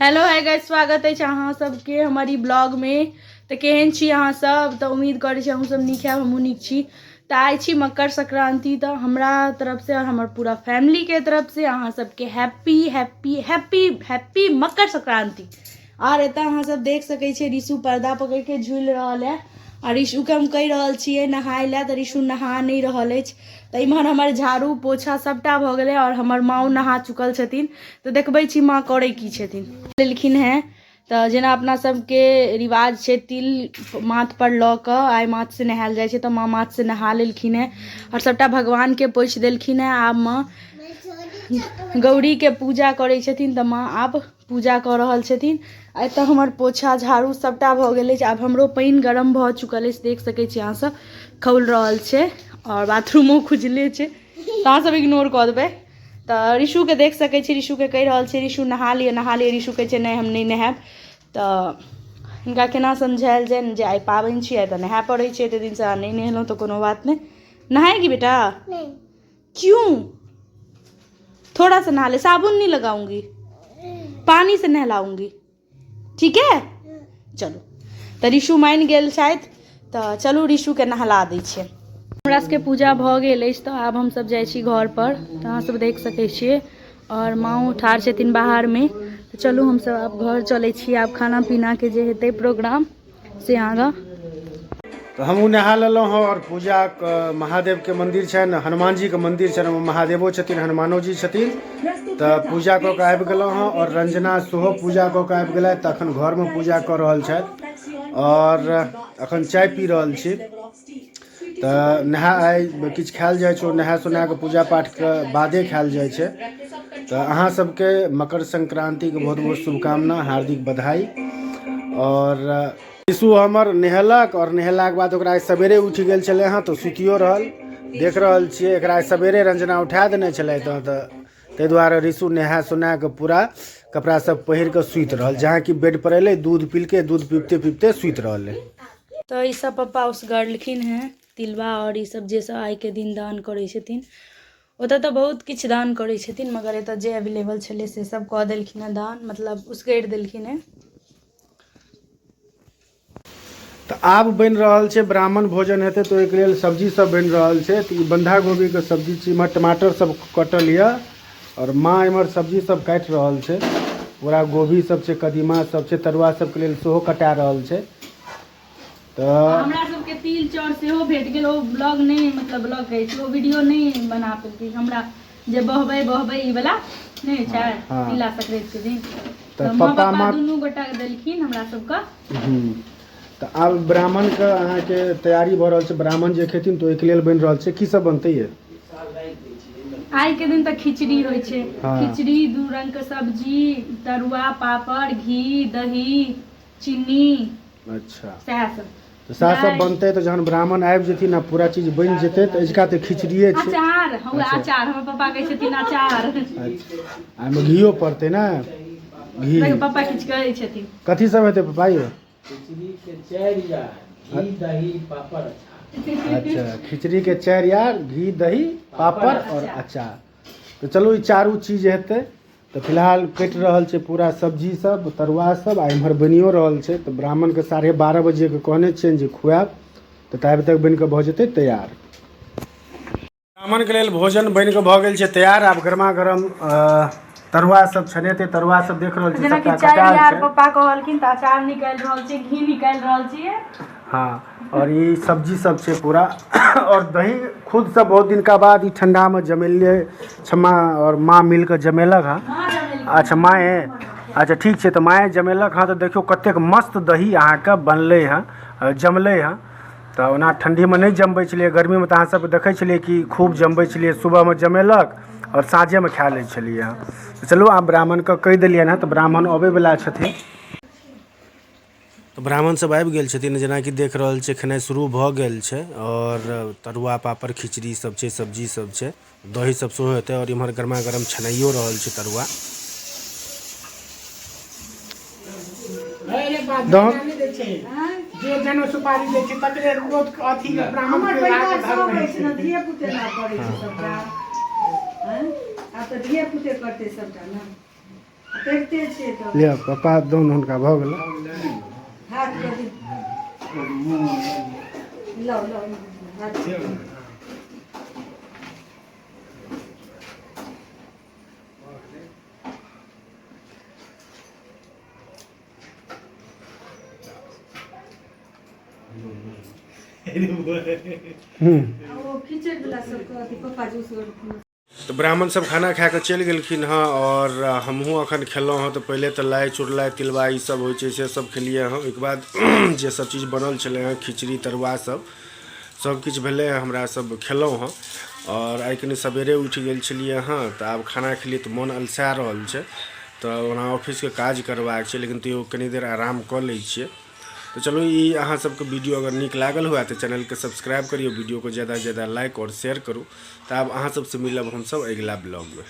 Hello है guys, स्वागत है अहाँ सबके हमारी ब्लॉग में। तो केहन छी अहाँ सब? तो उम्मीद करै छी अहूँ सब नीक है, हमहूँ नीक छी। तो आइ छी मकर संक्रांति, तो हमरा तरफ से और हमार पूरा फैमिली के तरफ से अहाँ सबके happy happy happy happy Makar Sankranti. और एतऽ अहाँ सब देख सकै छी रिशु पर्दा पकड़ के झूल रहा है। और रिशु के हम कहि रहल छियै नहाय ला, तो रिशु नहा नहीं रहल अछि। तो इम्हर हमर झाड़ू पोछा सबटा भ गेलै और हमर माँ नहा चुकल छथिन। तो देखबै छी माँ करै की छथिन। लेलखिन हैं तो जेना अपना सबके रिवाज छै तिल माथ पर लऽ कऽ आइ माथ से नहायल जाइ छै, तो माँ माथ से नहा लेलखिन हैं और सबटा भगवान के पोछि देलखिन हैं। आब माँ गौरी के पूजा करै छथिन, तो माँ आब पूजा कऽ रहल छथिन। एतऽ हमर पोछा झाड़ू सबटा भऽ गेल अछि। आब हमरो पानि गरम भऽ चुकल अछि, देख सकै छी अहाँ सब खौल रहल छै और बाथरूमो खुजले छै, तो अहाँ सब इग्नोर कऽ देबै। तो रिशु के देख सकै छी, रिशु के कहि रहल छै रिशु नहा लिअ। रिशु कहै छै नहीं हम नहीं नहायब। तो हिनका केना समझायल जाय जे आइ पाबनि छी, आइ तऽ नहाय पड़ै छै, एते दिन से नहीं नहेलहुँ तो कोनो बात नहीं। नहाएगी बेटा? नहीं। क्यों? थोड़ा सा नहा ले, साबुन नहीं लगाऊंगी, पानी से नहलाऊंगी, ठीक है? चलो तो रिशु मान गेल शायद, तो चलू रिशु के नहला दै छियै। हमरा सबके पूजा भऽ गेल अछि, तो आब हम सब जाइ छी घर पर। तो अहाँ सब देख सकै छियै और माँ ठाढ़ छथिन बाहर में। तो चलू हम सब आब घर चलै छी। आब खाना पीना के जे हेतै प्रोग्राम से आगाँ। तो हमहूँ नहा लेलहुँ हँ और पूजा महादेव के मंदिर छनि, हनुमान जी के मंदिर छनि, महादेवो छथिन हनुमानो जी छथिन। तो पूजा कऽ के आबि गेलहुँ हँ और रंजना सेहो पूजा कऽ के आबि गेलथि। तऽ अखन घर में पूजा कऽ रहल छथि और अखन चाय पी रहल छी। तो आइ किछु खायल जाइ छै, नहा सुना के पूजा पाठ के बादे खायल जाइ छै। तो अहाँ सबके मकर संक्रांति के बहुत बहुत शुभकामना, हार्दिक बधाई। और रिशु हमर नहेलक और नहेलाक बाद ओकरा सवेरे उठि गेल छलै हँ, तो सुतियो रहल। देख रहल छियै एकरा सवेरे रंजना उठा देने छलै, तो ताहि दुआरे रिशु नहा सुना के पूरा कपड़ा सब पहिर के सुति रहल। जहाँ कि बेड पर एलै दूध पीलके, दूध पीबते पीबते सुति रहलै। तो ई सब पप्पा उसगरलखिन हैं तिलवा और ई सब जे सब आइ के दिन दान करै छथिन। ओतऽ तो बहुत किछु दान करै छथिन, मगर एतऽ जे अवेलेबल छलै से सब कऽ देलखिन हैं दान, मतलब उसगरि देलखिन हैं। तो आब बनि रहल छै ब्राह्मण भोजन हेतै, तो एक लेल सब्जी सब बनि रहल छै। तो ई बंधा गोभी के सब्जी छी, इमहर टमाटर सब कटल यऽ और माँ इमहर सब्जी सब काटि रहल छै। पूरा गोभी सब छै, कदीमा सब छै, तरुआ सब के लेल सेहो कटा रहल छै। तो हमरा सबके तिल चाउर सेहो भेट गेल। ओ ब्लॉग नहीं, मतलब ब्लॉग कहै छी, ओ वीडियो नहीं बना पेलकै हमरा, जे बहबै ई वाला नहीं छै तिला संक्रांति के दिन। तो पापा दुनू गोटा देलखिन हमरा सबके। तो आब ब्राह्मण के अहाँ के तैयारी भऽ रहल छै, ब्राह्मण जे खेथिन तो एक लेल बनि रहल छै। की सब बनतै ये? आइ के दिन तक खिचड़ी होइ छै। खिचड़ी, दू रंग के सब्जी, तरुआ, पापड़, घी, दही, चीनी। अच्छा सएह सब। तो सएह सब बनतै। तो जहन ब्राह्मण आबि जेथिन ना, पूरा चीज बनि जेतै, तो इजका तो खिचड़िए छै। अचार अचार हमर पापा कहै छथिन अचार। अच्छा एहिमे घीओ पड़तै ना? घी पापा किछु कहै छथिन। कथी सब हेतै पापा ये? खिचड़ी के 4 यार घी दही पापड़। अच्छा खिचड़ी के 4 यार घी दही पापड़ और अचार। तो चलो ई चारू चीज हेतै। तो फिलहाल कटि रहल छै पूरा सब्जी सब, तरुआ सब, आ इम्हर बनियो रहल छै। तो ब्राह्मण के 12:30 बजे के कहने छियनि जे खुआब, तो ताबे तक बनि के भऽ जेतै तैयार। ब्राह्मण के लेल भोजन बनि के भऽ गेल छै तैयार। आब गरमा गरम तरुआ सब छनेते। तरुआ सब देख रहल छी सबटा कटाल छै। पापा कहलखिन त अचार निकाल रहल छी, घी निकाल रहल छी। हाँ और ये सब्जी सब छै पूरा और दही खुद से बहुत दिन का बाद ई ठंडा में जमेलिए छम्मा और माँ मिल के जमेलक हाँ। अच्छा माए, अच्छा ठीक छै। तो माए जमेलक हाँ। तो देखियो कतेक मस्त दही अहाँ के बनले हैं, जमले हैं। तो ओना ठंडी में नहीं जमबै छलिए, गर्मी में तो अहाँ सब देखै छलिए कि खूब जमबै छलिए। सुबह में जमेलक और साँझे में खा लै छलिए हँ। तो चलू आब ब्राह्मण के कहि देलिए ना, तो ब्राह्मण अबै वाला छथिन। तो ब्राह्मण सब आबि गेल छथिन, जेना कि देख रहल छै खेनाइ शुरू भऽ गेल छै। और तरुआ पापड़ खिचड़ी सब छै, सब्जी सब छै, दही सब सेहो हेतै। और इम्हर गरमा गरम छनाइयो रहल छै तरुआ। जे जनो सुपारी दै छै तकरे रोज अथी ब्राह्मण के लाके धरबै छै। धिया पुते ना करै छै सबटा हैं। आ तो धिया पुते करते सबटा ना। लिया पापा दौन हुनका भऽ गेल तो ब्राह्मण सब खाना खा के चल गेलखिन हाँ और हमहूँ अखन खेलौं हाँ। तो पहले तो लाई चुरलाई तिलबा ई सब होइ छै से सब खेलिए हाँ। एक बाद जे सब चीज बनल छलै हाँ खिचड़ी तरुआ सब किछु भेलै हमरा सब खेलौं हाँ। और आइ कनि सबेरे उठि गेल छलिए हाँ। तो आब खाना खेलिए तो मन अलसा रहल छै। तो ओना ऑफिस के काज करबाक छै लेकिन तैयो कनि देर आराम कऽ लै छियै। तो चलो ये अहाँ सबके वीडियो अगर नीक लागल हुआ तो चैनल के सब्सक्राइब करियो, वीडियो को ज़्यादा से ज़्यादा लाइक और शेयर करूँ। तो अब अहाँ सबसे मिलब हम सब अगला ब्लॉग में।